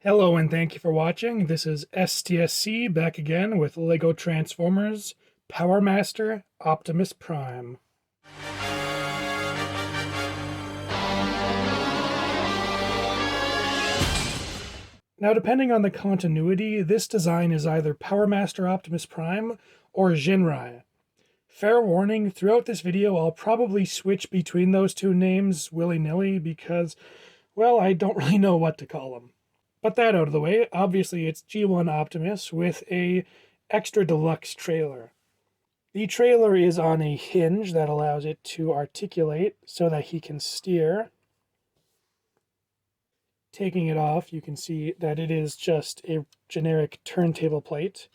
Hello and thank you for watching. This is STSC back again with LEGO Transformers Powermaster Optimus Prime. Now, depending on the continuity, this design is either Powermaster Optimus Prime or Jinrai. Fair warning, throughout this video I'll probably switch between those two names willy-nilly because, well, I don't really know what to call them. But that out of the way, obviously it's G1 Optimus with a extra deluxe trailer. The trailer is on a hinge that allows it to articulate so that he can steer. Taking it off, you can see that it is just a generic turntable plate,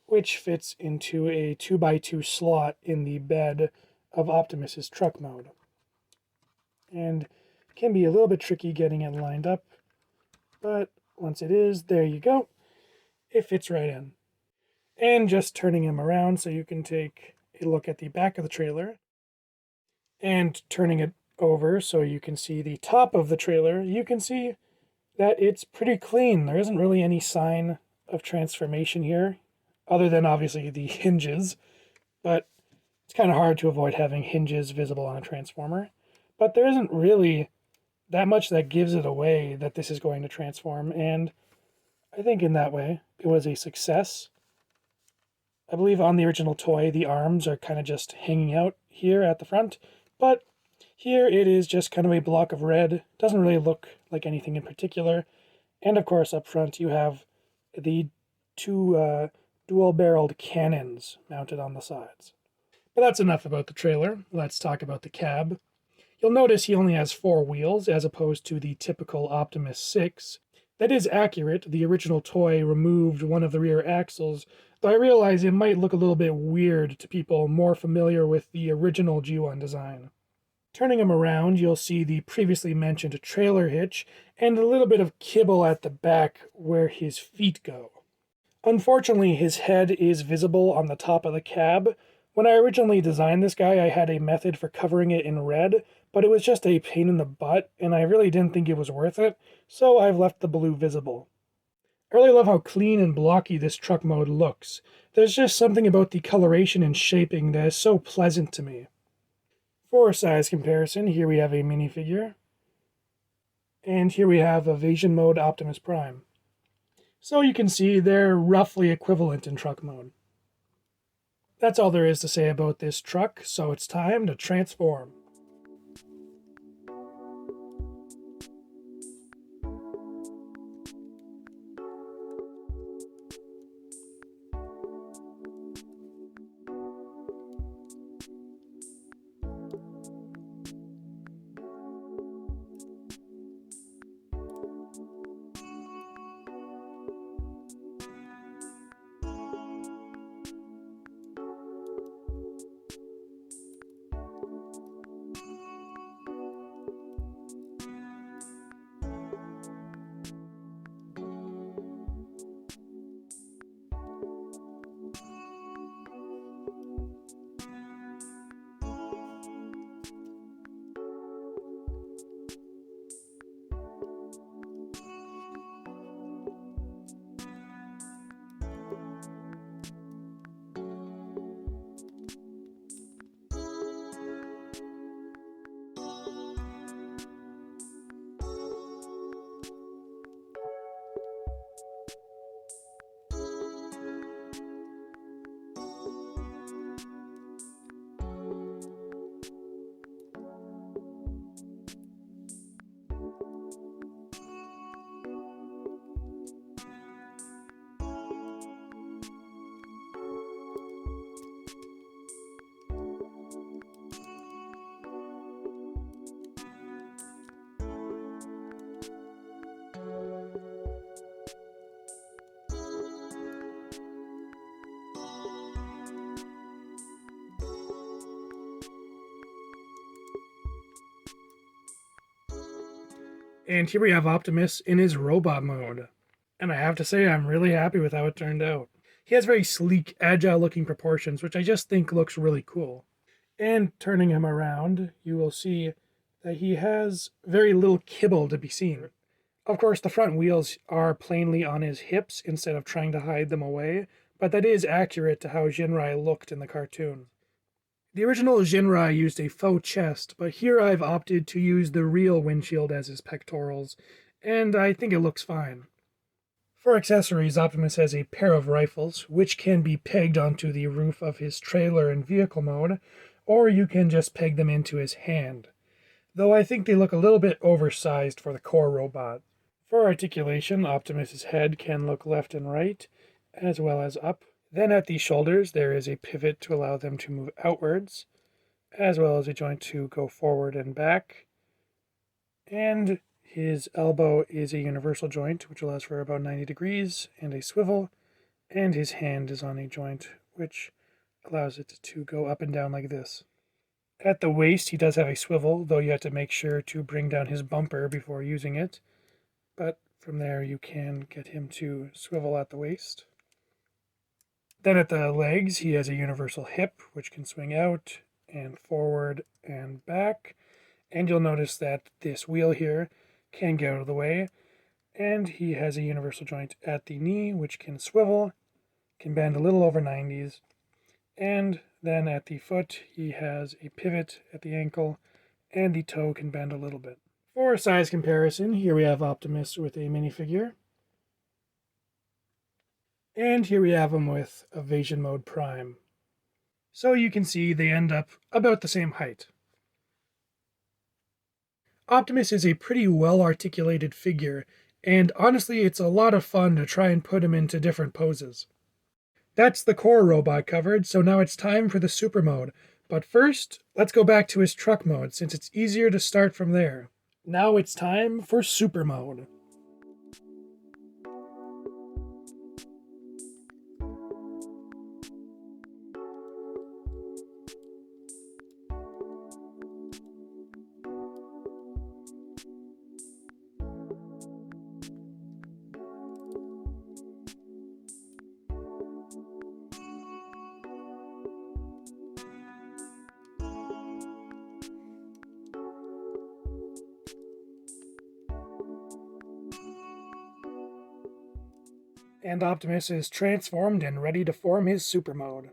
which fits into a 2x2 slot in the bed of Optimus's truck mode. And can be a little bit tricky getting it lined up, but once it is, there you go. It fits right in. And just turning him around so you can take a look at the back of the trailer. And turning it over so you can see the top of the trailer, you can see that it's pretty clean. There isn't really any sign of transformation here, other than obviously the hinges. But it's kind of hard to avoid having hinges visible on a Transformer. But there isn't really that much that gives it away that this is going to transform, and I think in that way it was a success. I believe on the original toy the arms are kind of just hanging out here at the front, but here it is just kind of a block of red. Doesn't really look like anything in particular. And of course up front you have the two dual-barreled cannons mounted on the sides. But that's enough about the trailer. Let's talk about the cab. You'll notice he only has 4 wheels as opposed to the typical Optimus 6. That is accurate. The original toy removed one of the rear axles, though I realize it might look a little bit weird to people more familiar with the original G1 design. Turning him around, you'll see the previously mentioned trailer hitch and a little bit of kibble at the back where his feet go. Unfortunately, his head is visible on the top of the cab. When I originally designed this guy, I had a method for covering it in red, but it was just a pain in the butt, and I really didn't think it was worth it, so I've left the blue visible. I really love how clean and blocky this truck mode looks. There's just something about the coloration and shaping that is so pleasant to me. For size comparison, here we have a minifigure, and here we have Evasion Mode Optimus Prime. So you can see they're roughly equivalent in truck mode. That's all there is to say about this truck, so it's time to transform. And here we have Optimus in his robot mode. And I have to say, I'm really happy with how it turned out. He has very sleek, agile-looking proportions, which I just think looks really cool. And turning him around, you will see that he has very little kibble to be seen. Of course, the front wheels are plainly on his hips instead of trying to hide them away, but that is accurate to how Jinrai looked in the cartoon. The original Jinrai used a faux chest, but here I've opted to use the real windshield as his pectorals, and I think it looks fine. For accessories, Optimus has a pair of rifles, which can be pegged onto the roof of his trailer in vehicle mode, or you can just peg them into his hand, though I think they look a little bit oversized for the core robot. For articulation, Optimus's head can look left and right, as well as up. Then at the shoulders, there is a pivot to allow them to move outwards, as well as a joint to go forward and back. And his elbow is a universal joint, which allows for about 90 degrees and a swivel. And his hand is on a joint, which allows it to go up and down like this. At the waist, he does have a swivel, though you have to make sure to bring down his bumper before using it. But from there, you can get him to swivel at the waist. Then at the legs, he has a universal hip, which can swing out and forward and back. And you'll notice that this wheel here can get out of the way. And he has a universal joint at the knee, which can swivel, can bend a little over 90s. And then at the foot, he has a pivot at the ankle, and the toe can bend a little bit. For size comparison, here we have Optimus with a minifigure. And here we have him with Evasion Mode Prime. So you can see they end up about the same height. Optimus is a pretty well-articulated figure, and honestly it's a lot of fun to try and put him into different poses. That's the core robot covered, so now it's time for the super mode. But first, let's go back to his truck mode, since it's easier to start from there. Now it's time for super mode. And Optimus is transformed and ready to form his super mode.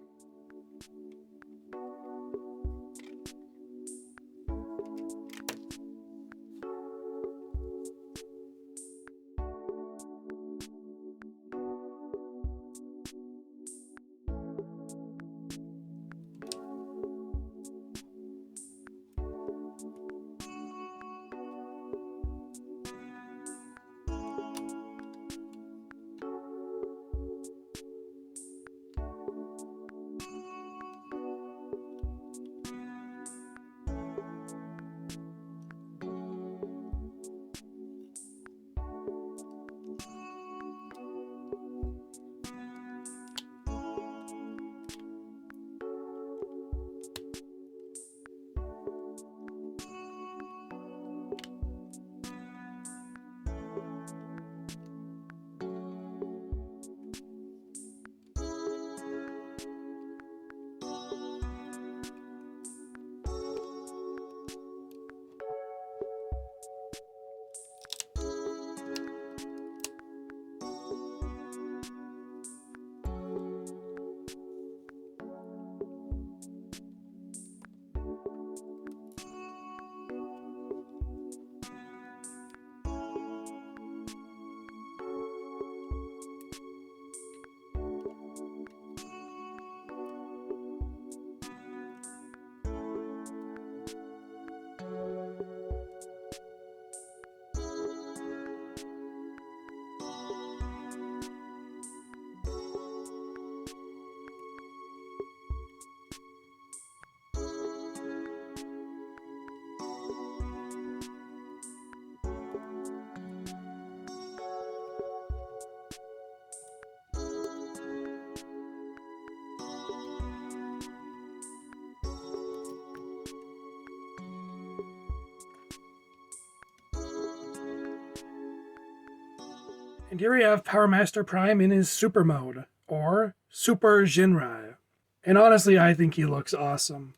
And here we have Powermaster Prime in his super mode, or Super Jinrai. And honestly, I think he looks awesome.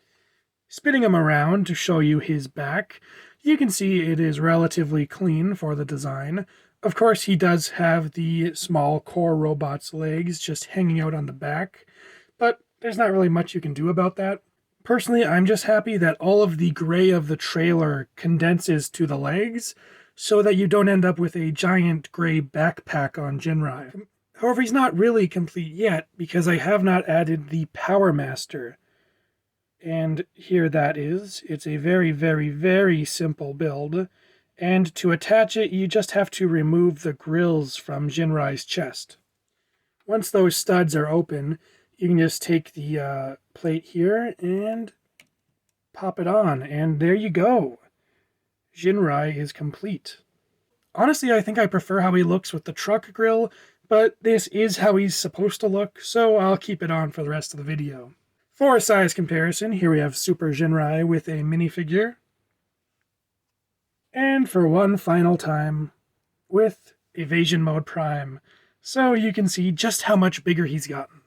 Spinning him around to show you his back, you can see it is relatively clean for the design. Of course, he does have the small core robot's legs just hanging out on the back, but there's not really much you can do about that. Personally, I'm just happy that all of the gray of the trailer condenses to the legs so that you don't end up with a giant gray backpack on Jinrai. However, he's not really complete yet because I have not added the Powermaster. And here that is. It's a very, very, very simple build. And to attach it, you just have to remove the grills from Jinrai's chest. Once those studs are open, you can just take the plate here and pop it on. And there you go. Jinrai is complete. Honestly, I think I prefer how he looks with the truck grill, but this is how he's supposed to look, so I'll keep it on for the rest of the video. For a size comparison, here we have Super Jinrai with a minifigure. And for one final time, with Evasion Mode Prime, so you can see just how much bigger he's gotten.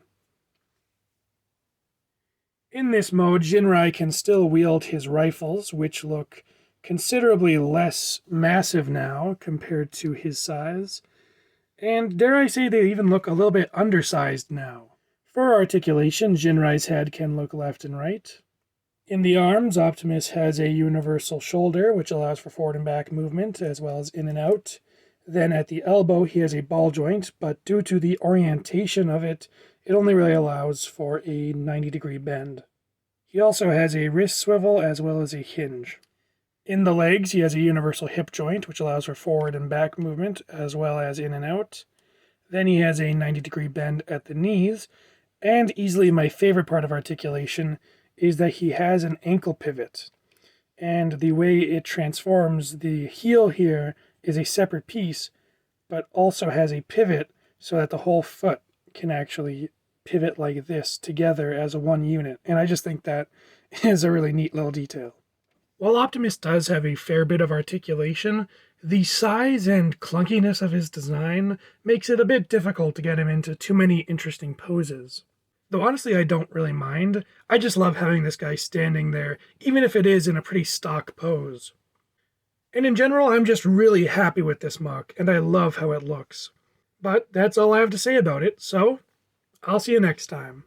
In this mode, Jinrai can still wield his rifles, which look considerably less massive now compared to his size. And dare I say they even look a little bit undersized now. For articulation, Jinrai's head can look left and right. In the arms, Optimus has a universal shoulder, which allows for forward and back movement, as well as in and out. Then at the elbow, he has a ball joint, but due to the orientation of it, it only really allows for a 90-degree bend. He also has a wrist swivel, as well as a hinge. In the legs, he has a universal hip joint, which allows for forward and back movement, as well as in and out. Then he has a 90-degree bend at the knees, and easily my favorite part of articulation is that he has an ankle pivot. And the way it transforms the heel here is a separate piece, but also has a pivot so that the whole foot can actually pivot like this together as a one unit. And I just think that is a really neat little detail. While Optimus does have a fair bit of articulation, the size and clunkiness of his design makes it a bit difficult to get him into too many interesting poses. Though honestly I don't really mind, I just love having this guy standing there, even if it is in a pretty stock pose. And in general, I'm just really happy with this mock, and I love how it looks. But that's all I have to say about it, so I'll see you next time.